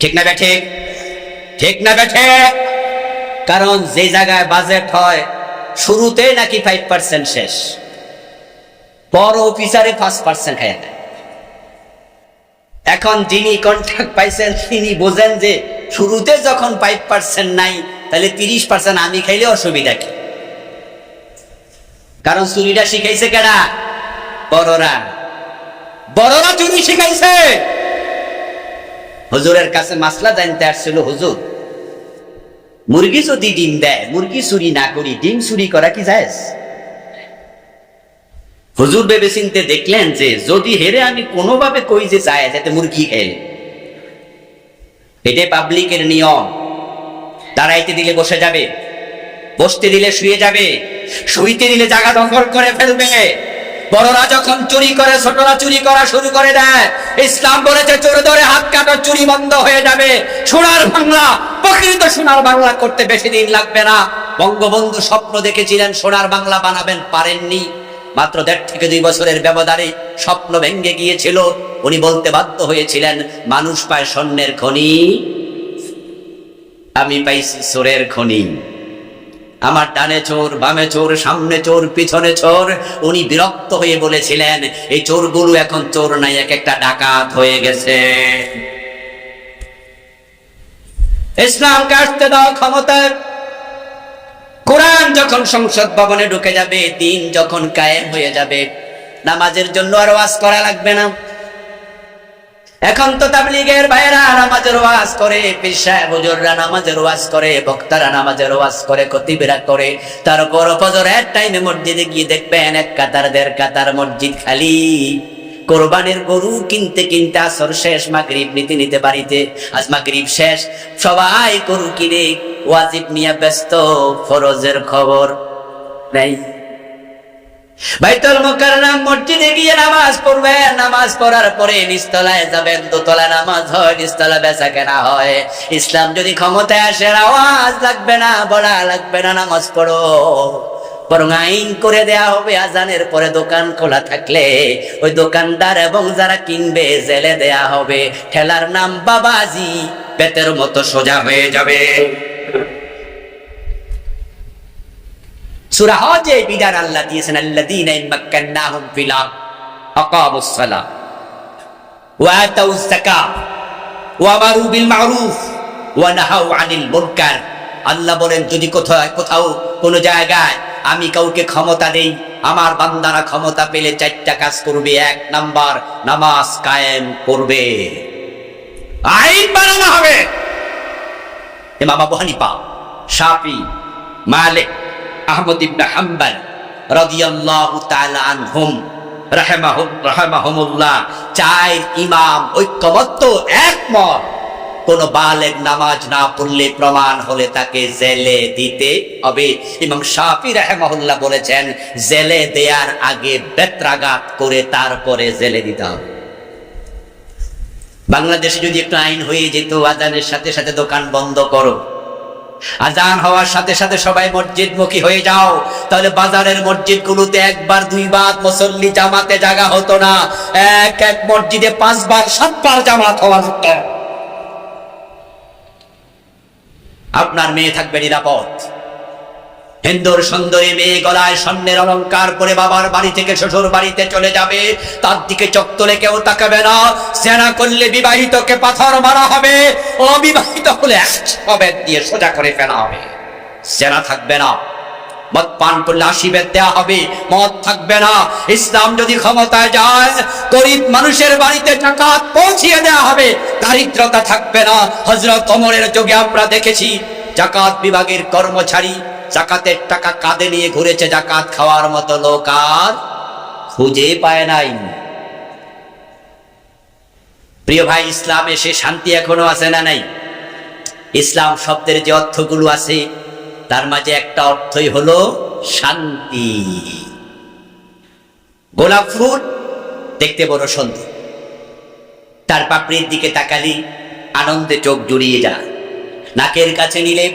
ঠিক না বেঠে? ঠিক না বেঠে? কারণ যে জায়গায় বাজেট হয় শুরুতে নাকি 5% শেষ, বড় অফিসারে 5% খাইয়া দেয়। এখন যিনি কন্ট্রাক্ট পাইছেন তিনি বোঝেন যে শুরুতে যখন 5% নাই, তাহলে 30% আমি খাইলে অসুবিধা কি? কারণ চুরিটা শিখাইছে কেডা? বড়রা। বড়রা চুরি শিখাইছে। হুজুরের কাছে মাসলা জানতে আসছিল, হুজুর মুরগি যদি ডিম দেয়, মুরগি চুরি না করি ডিম চুরি করা কি জায়েজ? হুজুর ভেবে চিনতে দেখলেন যে যদি হেরে আমি কোনোভাবে কই যে যায় যাতে মুরগি খেলে, এটাই পাবলিকের নিয়ম। দাঁড়াইতে দিলে বসে যাবে, বসতে দিলে শুয়ে যাবে, শুইতে দিলে জায়গা দখল করে ফেলবে। বড়রা যখন চুরি করে, ছোটরা চুরি করা শুরু করে দেয়। ইসলাম বলেছে চোর ধরে হাত কাটা, চুরি বন্ধ হয়ে যাবে। সোনার বাংলা, প্রকৃত সোনার বাংলা করতে বেশি দিন লাগবে না। বঙ্গবন্ধু স্বপ্ন দেখেছিলেন সোনার বাংলা বানাবেন, পারেননি। মাত্র 1.5 থেকে 2 বছরের ব্যবধানে স্বপ্ন ভেঙে গিয়েছিল। উনি বলতে বাধ্য হয়েছিলেন, মানুষ পায় স্বর্ণের খনি, আমি পাইছি চোরের খনি। আমার ডানে চোর, বামে চোর, সামনে চোর, পিছনে চোর। উনি বিরক্ত হয়ে বলেছিলেন, এই চোরগুলো এখন চোর নাই, এক একটা ডাকাত হয়ে গেছে। ইসলামকে আসতে দাও ক্ষমতায়। কোরআন যখন সংসদ ভবনে ঢুকে যাবে, দিন যখন কায়েম হয়ে যাবে, নামাজের জন্য আর ওয়াজ করা লাগবে না। এখন তো তাবলীগের ভাইরা নামাজের ওয়াজ করে, পীর সাহেব হুজুররা নামাজের ওয়াজ করে, বক্তারা নামাজের ওয়াজ করে, খতিবরা করে। তারপর ফজরের টাইমে মসজিদে গিয়ে দেখবেন 1 কাতার 1.5 কাতার মসজিদ খালি। কোরবানির গরু কিনতে কিনতে আসর শেষ, মাগরিব নিতে বাড়িতে, আজ মাগরিব শেষ, সবাই গরু কিনে ওয়াজিব নিয়ে ব্যস্ত, ফরজের খবর নাই। বাইতুল মুকাররম মসজিদে গিয়ে নামাজ পড়বেন, নামাজ পড়ার পরে নিচতলায় যাবেন, দোতলা নামাজ হয়, নিচতলা বেচা কেনা হয়। ইসলাম যদি ক্ষমতায় আসে, আওয়াজ লাগবে না, বলা লাগবে না নামাজ পড়ো, বরং আইন করে দেয়া হবে আজানের পরে দোকান খোলা থাকলে ওই দোকানদার এবং যারা কিনবে জেলে দেয়া হবে। ঠেলার নাম বাবাজি, পেটের মতো সোজা হয়ে যাবে। সূরা হজে বিধান আল্লাহ দিয়েছেন, আল্লাযীনা মাক্কান্নাহুম ফিল আরদ আকামুস সালাহ ওয়া আতাউজ যাকাত ওয়া আমারু বিল মারুফ ওয়া নাহাউ আনিল মুনকার। আল্লাহ বলেন, যদি কোথাও কোনো জায়গায় আমি কাউকে ক্ষমতা দেই, আমার বান্দারা ক্ষমতা পেলে 4টা কাজ করবে। 1 নাম্বার, নামাজ কায়েম করবে, আইন বানানো হবে। ইমাম আবু হানিফা, শাফি, মালিক, আহমদ ইবনে হাম্বল রাদিয়াল্লাহু তাআলা আনহুম রাহিমাহুমুল্লাহ 4 ইমাম ঐক্যমত্য, একমত কোন বালেগ নামাজ না পড়লে প্রমাণ হলে তাকে জেলে দিতে হবে। ইমাম শাফি রাহিমাহুল্লাহ বলেছেন জেলে দেওয়ার আগে বেত্রাঘাত করে তারপরে জেলে দিতে হবে। বাংলাদেশে যদি একটু আইন হয়ে যেত আজানের সাথে সাথে দোকান বন্ধ করো, আজান হওয়ার সাথে সাথে সবাই মসজিদমুখী হয়ে যাও, তাহলে বাজারের মসজিদগুলোতে একবার দুইবার মুসল্লি জামাতে জায়গা হতো না, এক এক মসজিদে 5 বার 7 বার জামাত হওয়া হতো। আপনার মেয়ে থাকবে নিরাপদ। হিন্দুর সুন্দরী মেয়ে গলায় স্বর্ণের অলংকার পরে বাবার বাড়ি থেকে শ্বশুর বাড়িতে চলে যাবে, তার দিকে চোখ তুলে কেউ তাকাবে না। জেনা করলে বিবাহিতকে পাথর মারা হবে, অবিবাহিত হলে 100 বেত দিয়ে সোজা করে ফেলা হবে। জেনা থাকবে না, মদ পান করলে 80 বেত দেওয়া হবে, মদ থাকবে না। ইসলাম যদি ক্ষমতায় যায় গরিব মানুষের বাড়িতে জাকাত পৌঁছিয়ে দেওয়া হবে, দারিদ্রতা থাকবে না। হযরত ওমরের যুগে আমরা দেখেছি জাকাত বিভাগের কর্মচারী জাকাতের টাকা কাঁধে নিয়ে ঘুরেছে, জাকাত খাওয়ার মতো লোক আর খুঁজে পায় নাই। প্রিয় ভাই, ইসলামে সে শান্তি এখনো আছে না নাই? ইসলাম শব্দের যে অর্থগুলো আছে তার মাঝে একটা অর্থই হলো শান্তি। গোলাপ ফুল দেখতে বড় সুন্দর, তার পাপড়ির দিকে তাকালি আনন্দে চোখ জুড়িয়ে যায়, নাকের কাছে নিলে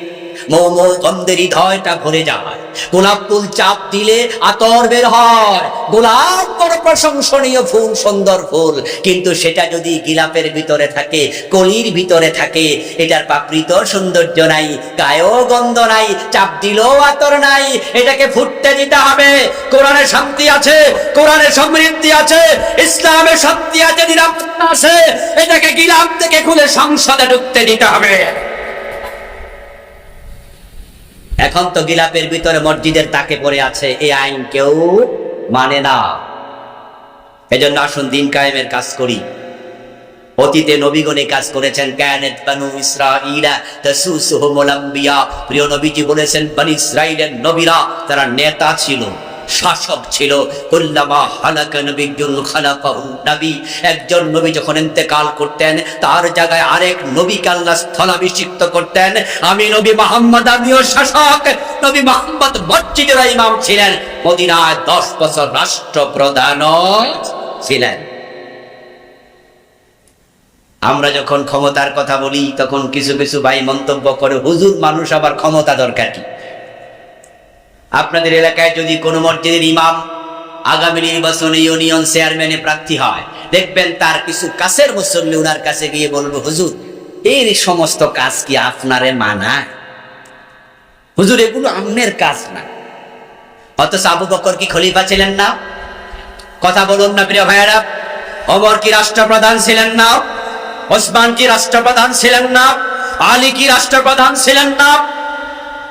মৌ মৌ গন্ধের হৃদয়টা ভরে যায়। গোলাপ ফুল চাপ দিলে আতর বের হয়। গোলাপ বড় প্রশংসনীয় ফুল, সুন্দর ফুল, কিন্তু সেটা যদি গিলাপের ভিতরে থাকে, কলির ভিতরে থাকে, এটার পাপড়ি তো সৌন্দর্য নাই, গায়েও গন্ধ নাই, চাপ দিলেও আতর নাই। এটাকে ফুটতে দিতে হবে। কোরআনে শান্তি আছে, কোরআনে সমৃদ্ধি আছে, ইসলামে শান্তি আছে, নিরাপত্তা আছে। এটাকে গিলাপ থেকে খুলে সংসদে ঢুকতে দিতে হবে। এখন তো গিলাপের ভিতরে মসজিদের তাকে পড়ে আছে, এই আইন কেউ মানে না। এজন্য আসুন দিন কায়েমের কাজ করি। অতীতে নবীগণে কাজ করেছেন, কায়ানাত বানু ইসরাঈলা তাসুসুহুমুল আম্বিয়া। প্রিয় নবীজি বলেছেন বনি ইসরাঈলের নবীরা তারা নেতা ছিল, শাসক ছিল। কুল্লামা হালাকা নবিয়্যুন খালাকাহু নবী। একজন নবী যখন ইন্তেকাল করতেন তার জায়গায় আরেক নবীকে আল্লাহ স্থলাভিষিক্ত করতেন। আমি নবী মুহাম্মদ, আমিও শাসক। নবী মুহাম্মদ মসজিদের ইমাম ছিলেন, মদিনায় 10 বছর রাষ্ট্রপ্রধান ছিলেন। আমরা যখন ক্ষমতার কথা বলি তখন কিছু কিছু ভাই মন্তব্য করে, হুজুর মানুষ আবার ক্ষমতা দরকার কি? আপনাদের এলাকায় যদি কোনো মসজিদের ইমাম আগামী নির্বাচনে ইউনিয়ন চেয়ারম্যানে প্রার্থী হয়, দেখবেন তার কিছু কাছের মুসল্লি উনার কাছে গিয়ে বলবে, হুজুর এই সমস্ত কাজ কি আপনারে মানায়? হুজুর এগুলো আমনের কাজ না। অথচ আবু বকর কি খলিফা ছিলেন না? কথা বলুন না প্রিয় ভাইয়েরা। ওমর কি রাষ্ট্রপ্রধান ছিলেন না? ওসমান কি রাষ্ট্রপ্রধান ছিলেন না? আলী কি রাষ্ট্রপ্রধান ছিলেন না?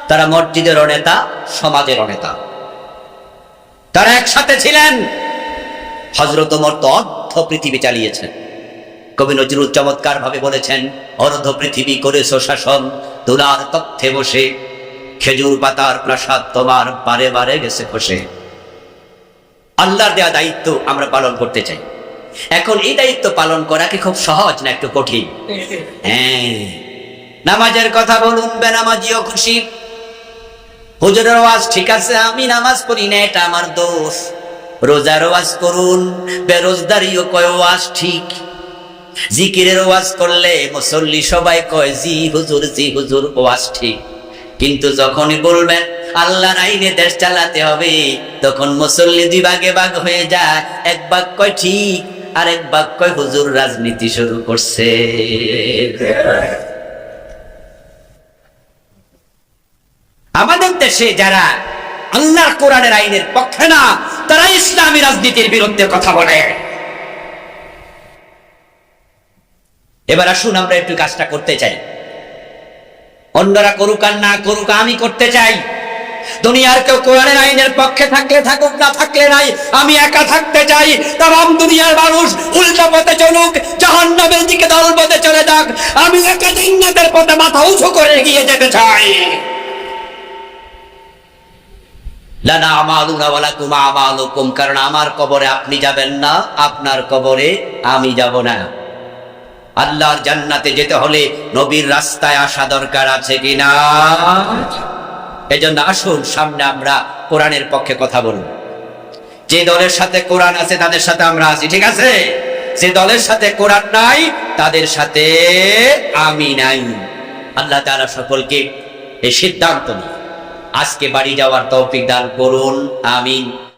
তারা মসজিদেরও নেতা, সমাজেরও নেতা, তারা একসাথে ছিলেন। হযরত ওমর তো অর্ধ পৃথিবী চালিয়েছেন। কবি নজরুল চমৎকার ভাবে বলেছেন, অর্ধ পৃথিবী করেছো শাসন, তুলার তথ্যে বসে, খেজুর পাতার প্রাসাদ তোমার বারে বারে গেছে খসে। আল্লাহর দেয়া দায়িত্ব আমরা পালন করতে চাই। এখন এই দায়িত্ব পালন করা কি খুব সহজ না একটু কঠিন? হ্যাঁ, নামাজের কথা বলুন, বেনামাজিও খুশি। হুজুরের ওয়াজ ঠিক আছে, আমি নামাজ পড়ি না, এটা আমার দোষ। রোজার ওয়াজ করুন, বেরোজগারিও কয় ওয়াজ ঠিক। জিকিরের ওয়াজ করলে মুসল্লি সবাই কয় জি হুজুর, জি হুজুর, ওয়াজ ঠিক। কিন্তু যখনই বলবেন আল্লাহর আইনে দেশ চালাতে হবে, তখন মুসল্লি 2 ভাগে ভাগ হয়ে যায়। এক ভাগ কয় ঠিক, আর এক ভাগ কয় হুজুর রাজনীতি শুরু করছে। আমাদের দেশে যারা আল্লাহর কোরআনের আইনের পক্ষে না, তারা ইসলামী রাজনীতির বিরুদ্ধে কথা বলে। এবার আসুন আমরা একটু কাজটা করতে চাই। অন্যরা করুক আর না করুক, আমি করতে চাই। দুনিয়ার কেউ কোরআনের আইনের পক্ষে থাকলে থাকুক, না থাকলে নাই, আমি একা থাকতে চাই। তাম দুনিয়ার মানুষ উল্টা পথে চলুক, জাহান্নামের দিকে দল পথে চলে যাক, আমি একা জান্নাতের পথে মাথা উঁচু করে এগিয়ে যেতে চাই। লানা আমালুনা ওয়া লাকুম আমালুকুম, কারণ আমার কবরে আপনি যাবেন না, আপনার কবরে আমি যাব না। আল্লাহর জান্নাতে যেতে হলে নবীর রাস্তায় আসা দরকার আছে কিনা? এজন্য আসুন সামনে আমরা কোরআনের পক্ষে কথা বলব। যে দলের সাথে কোরআন আছে তাদের সাথে আমরা আছি, ঠিক আছে? যে দলের সাথে কোরআন নাই তাদের সাথে আমি নাই। আল্লাহ তাআলা সকলকে এই সিদ্ধান্ত নিয়ে আজকে বাড়ি যাওয়ার তৌফিক দান করুন, আমিন।